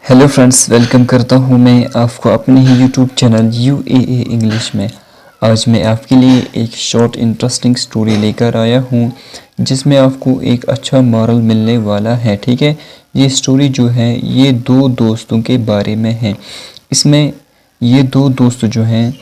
Hello friends, welcome करता हूँ मैं आपको अपने ही यूट्यूब चैनल UAA इंग्लिश में। आज मैं आपके लिए एक शॉर्ट इंटरेस्टिंग स्टोरी लेकर आया हूँ जिसमें आपको एक अच्छा मॉरल मिलने वाला है। ठीक है, ये स्टोरी जो है ये दो दोस्तों के बारे में है। इसमें ये दो दोस्त जो हैं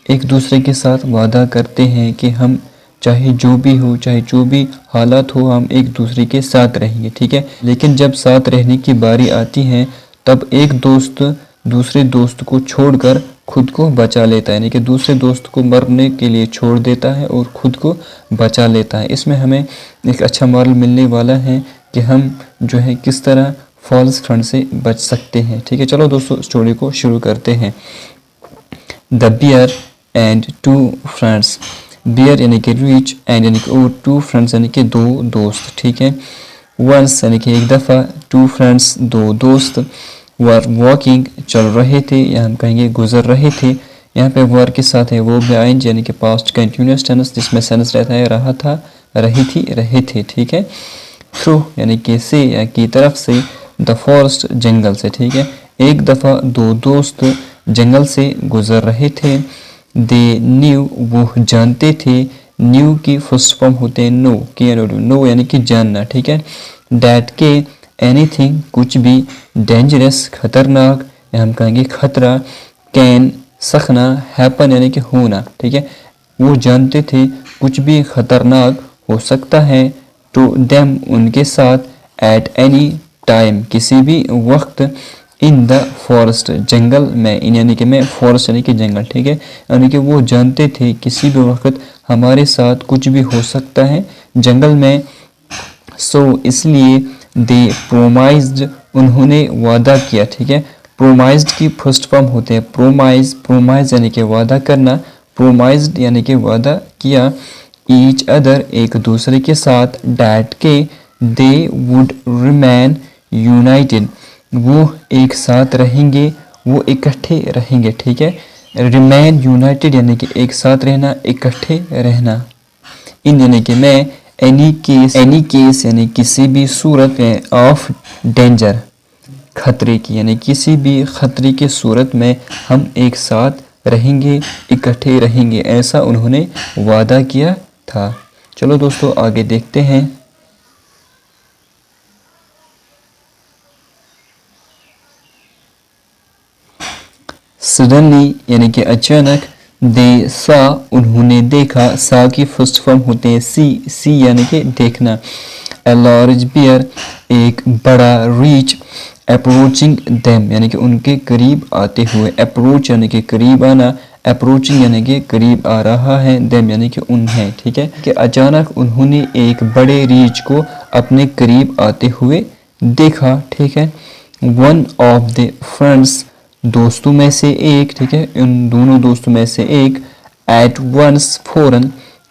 एक दूसरे के साथ वादा करते हैं कि हम चाहे जो भी हो, चाहे जो भी हालात हो, हम एक दूसरे के साथ रहेंगे। ठीक है, लेकिन जब साथ रहने की बारी आती है तब एक दोस्त दूसरे दोस्त को छोड़कर खुद को बचा लेता है, यानी कि दूसरे दोस्त को मरने के लिए छोड़ देता है और खुद को बचा लेता है। इसमें हमें एक अच्छा मॉरल मिलने वाला है कि हम जो है किस तरह फॉल्स फ्रेंड से बच सकते हैं। ठीक है, चलो दोस्तों स्टोरी को शुरू करते हैं। The bear and two friends. Bear यानी कि रिच, एंड यानी कि और टू फ्रेंड्स यानी कि दो दोस्त। ठीक है, वंस यानी कि एक दफ़ा, टू फ्रेंड्स दो दोस्त, वर वॉकिंग चल रहे थे, या हम कहेंगे गुजर रहे थे। यहाँ पे वर के साथ है वो बेआइंज यानी कि पास्ट कंटिन्यूस टेंस जिसमें सेंस रहता है रहा था, रही थी, रहे थे। ठीक है, थ्रू यानी कि से या की तरफ से, द फॉरेस्ट जंगल से। ठीक है, एक दफ़ा दो दोस्त जंगल से गुजर रहे थे। दे न्यू वो जानते थे, न्यू की फर्स्ट फॉर्म होते हैं नो के, नो यानी कि जानना। ठीक है, डैट के एनीथिंग कुछ भी, डेंजरस खतरनाक या हम कहेंगे खतरा, कैन सखना, हैपन यानी कि होना। ठीक है, वो जानते थे कुछ भी खतरनाक हो सकता है, टू देम उनके साथ, एट एनी टाइम किसी भी वक्त, इन द फॉरेस्ट जंगल में, इन यानी कि में, फॉरेस्ट यानी कि जंगल। ठीक है, यानी कि वो जानते थे किसी भी वक्त हमारे साथ कुछ भी हो सकता है जंगल में। सो इसलिए दे प्रोमाइज्ड उन्होंने वादा किया। ठीक है, प्रोमाइज्ड की फर्स्ट फॉर्म होते हैं प्रोमाइज, प्रोमाइज यानी कि वादा करना, प्रोमाइज्ड यानी कि वादा किया, ईच अदर एक दूसरे के साथ, डैट के दे वुड रिमेन यूनाइटेड वो एक साथ रहेंगे, वो इकट्ठे रहेंगे। ठीक है, रिमेन यूनाइटेड यानी कि एक साथ रहना, इकट्ठे रहना। इन यानी कि मैं, एनी केस यानी किसी भी सूरत में, ऑफ डेंजर खतरे की, यानी किसी भी खतरे की सूरत में हम एक साथ रहेंगे, इकट्ठे रहेंगे, ऐसा उन्होंने वादा किया था। चलो दोस्तों आगे देखते हैं। सडनली यानी कि अचानक, दे सा उन्होंने देखा, सा की फर्स्ट फॉर्म होते हैं सी यानी कि देखना, ए लार्ज बियर एक बड़ा, रीच अप्रोचिंग देम यानी कि उनके करीब आते हुए, अप्रोच यानी कि करीब आना, अप्रोचिंग यानी कि करीब आ रहा है, देम यानी कि उन्हें। ठीक है, कि अचानक उन्होंने एक बड़े रीच को अपने करीब आते हुए देखा। ठीक है, वन ऑफ द फ्रेंड्स दोस्तों में से एक, ठीक है, उन दोनों दोस्तों में से एक, एट वंस फौरन,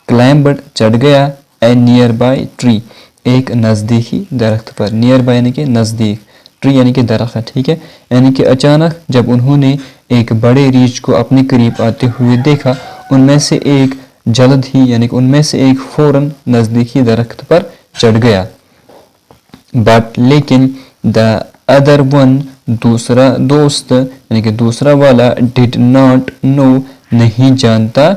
क्लाइंबड चढ़ गया, ए नियर बाय ट्री एक नज़दीकी दरख्त पर, नियर बाय यानी कि नज़दीक, ट्री यानी कि दरख्त। ठीक है, यानी कि अचानक जब उन्होंने एक बड़े रीछ को अपने करीब आते हुए देखा, उनमें से एक जल्द ही यानी कि उनमें से एक फौरन नज़दीकी दरख्त पर चढ़ गया। बट लेकिन, द अदर वन दूसरा दोस्त यानी कि दूसरा वाला, डिड नॉट नो नहीं जानता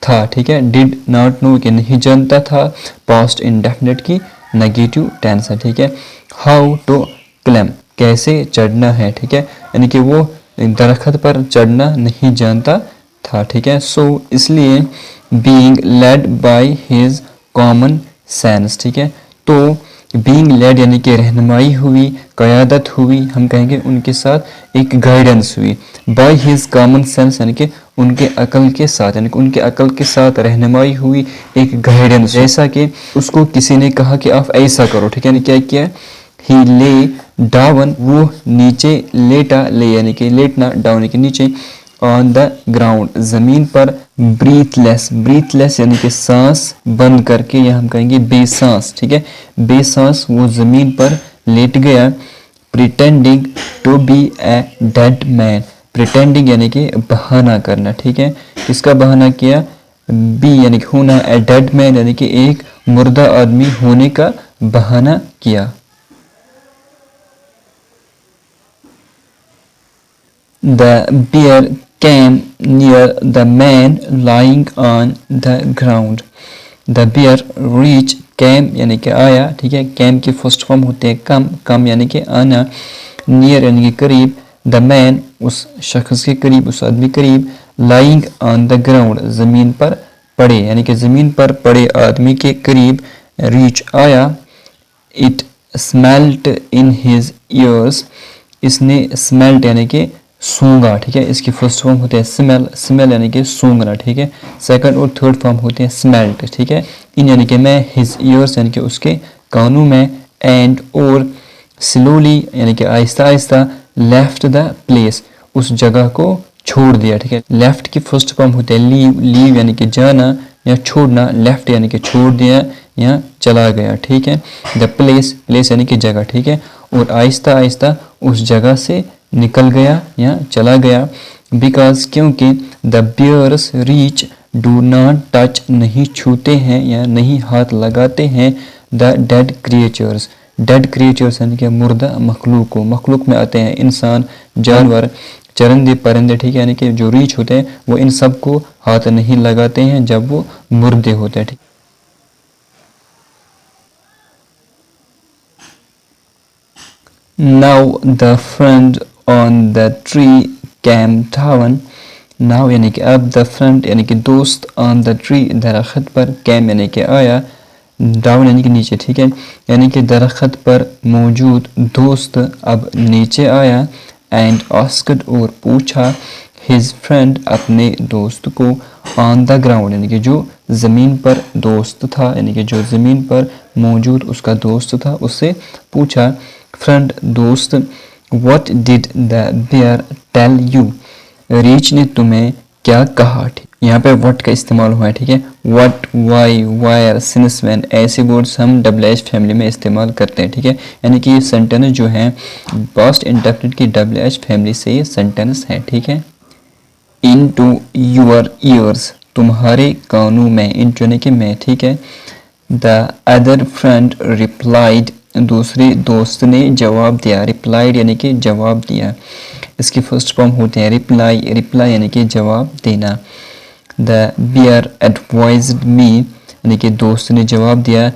था। ठीक है, डिड नॉट नो कि नहीं जानता था, पास्ट इंडेफिनिट की नेगेटिव टेंस है। ठीक है, हाउ टू क्लाइम कैसे चढ़ना है। ठीक है, यानी कि वो दरख्त पर चढ़ना नहीं जानता था। ठीक है, सो इसलिए being led by his common sense. ठीक है, तो बीइंग लेड यानी कि रहनुमाई हुई, क़यादत हुई, हम कहेंगे उनके साथ एक गाइडेंस हुई, बाय हिज कॉमन सेंस यानी कि उनके अकल के साथ, यानी कि उनके अकल के साथ रहनुमाई हुई, एक गाइडेंस, जैसा कि उसको किसी ने कहा कि आप ऐसा करो। ठीक है, क्या किया, ही ले डाउन वो नीचे लेटा, ले यानी कि लेटना, डाउन यानी कि नीचे, ऑन द ग्राउंड ज़मीन पर, ब्रीथलेस, ब्रीथलेस यानी कि सांस बंद करके, या हम कहेंगे बेसांस। ठीक है, बेसांस वो ज़मीन पर लेट गया, pretending to be a dead man, pretending यानी कि बहाना करना। ठीक है, किसका बहाना किया, बी यानी कि होना, ए डेड मैन यानी कि एक मुर्दा आदमी होने का बहाना किया। The bear came near the man lying on the ground. The bear reached, came यानी कि आया, ठीक है, came की फर्स्ट फॉर्म होते हैं कम यानी कि आना, near यानी कि करीब, the man उस शख्स के करीब, उस आदमी करीब, lying on the ground ज़मीन पर पड़े यानी कि ज़मीन पर पड़े आदमी के करीब, reach आया, it smelt in his ears, इसने smelt यानी कि सूंघा, ठीक है, इसकी फर्स्ट फॉर्म होते हैं स्मेल यानी कि सूंघना, ठीक है, सेकंड और थर्ड फॉर्म होते हैं स्मेल्ट, ठीक है, इन यानी कि मैं, हिज ईयर्स यानी कि उसके कानों में, एंड और स्लोली यानी कि Aahista Aahista, left the place उस जगह को छोड़ दिया, ठीक है, लेफ्ट की फर्स्ट फॉर्म होते हैं लीव यानी कि जाना या छोड़ना, लेफ्ट यानी कि छोड़ दिया या चला गया, ठीक है, द प्लेस यानी कि जगह, ठीक है, और आहिस्ता आहिस्ता उस जगह से निकल गया या चला गया, बिकॉज क्योंकि, द बियर्स रीच डू नॉट टच नहीं छूते हैं या नहीं हाथ लगाते हैं, द डेड क्रिएचर्स यानी कि मुर्दा मखलूक में आते हैं इंसान, जानवर, चरंदे परिंदे, ठीक है, यानी कि जो रीच होते हैं वो इन सब को हाथ नहीं लगाते हैं जब वो मुर्दे होते हैं, ठीक। Now the friend on the tree came down. Now यानी कि अब, the friend यानी कि दोस्त, on the tree दरख्त पर, came यानी कि आया, down यानी कि नीचे, ठीक है, यानी कि दरख्त पर मौजूद दोस्त अब नीचे आया, and asked और पूछा, his friend अपने दोस्त को, on the ground यानी कि जो ज़मीन पर दोस्त था यानी कि जो ज़मीन पर मौजूद उसका दोस्त था, उससे पूछा, फ्रेंड दोस्त, what did the bear tell you? Reach ने तुम्हें क्या कहा, ठीक, यहाँ पे what का इस्तेमाल हुआ है, ठीक है, what, why, where, since, when ऐसे वर्ड्स हम WH फैमिली में इस्तेमाल करते हैं, ठीक है, यानी कि ये सेंटेंस जो है पास्ट इंडेफिनिट की WH फैमिली से ये सेंटेंस है, ठीक है। into your ears तुम्हारे कानों में, into यानी कि मैं, ठीक है, the other friend replied दूसरे दोस्त ने जवाब दिया, रिप्लाइड यानी कि जवाब दिया, इसकी फर्स्ट फॉर्म होते हैं रिप्लाई यानी कि जवाब देना, द बियर एडवाइज्ड मी यानी कि दोस्त ने जवाब दिया,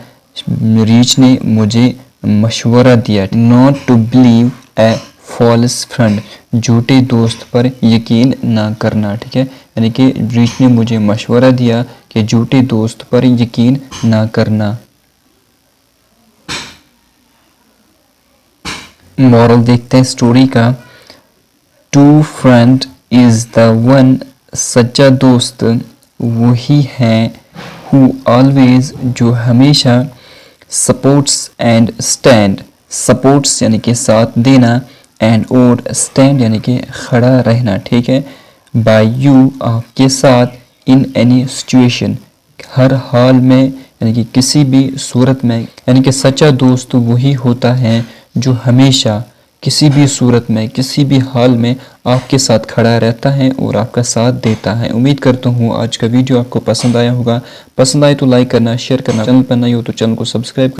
रीच ने मुझे मशवरा दिया, not to believe a false friend झूठे दोस्त पर यकीन ना करना, ठीक है, यानी कि रीच ने मुझे मशवरा दिया कि झूठे दोस्त पर यकीन ना करना। मॉरल देखते हैं स्टोरी का, true friend is the one, सच्चा दोस्त वही है, हु ऑलवेज जो हमेशा, सपोर्ट्स एंड स्टैंड, सपोर्ट्स यानी कि साथ देना, एंड और स्टैंड यानी कि खड़ा रहना, ठीक है, बाय यू आपके साथ, इन एनी सिचुएशन हर हाल में यानी कि किसी भी सूरत में, यानी कि सच्चा दोस्त वही होता है जो हमेशा किसी भी सूरत में किसी भी हाल में आपके साथ खड़ा रहता है और आपका साथ देता है। उम्मीद करता हूँ आज का वीडियो आपको पसंद आया होगा। पसंद आए तो लाइक करना, शेयर करना, चैनल पर नए हो तो चैनल को सब्सक्राइब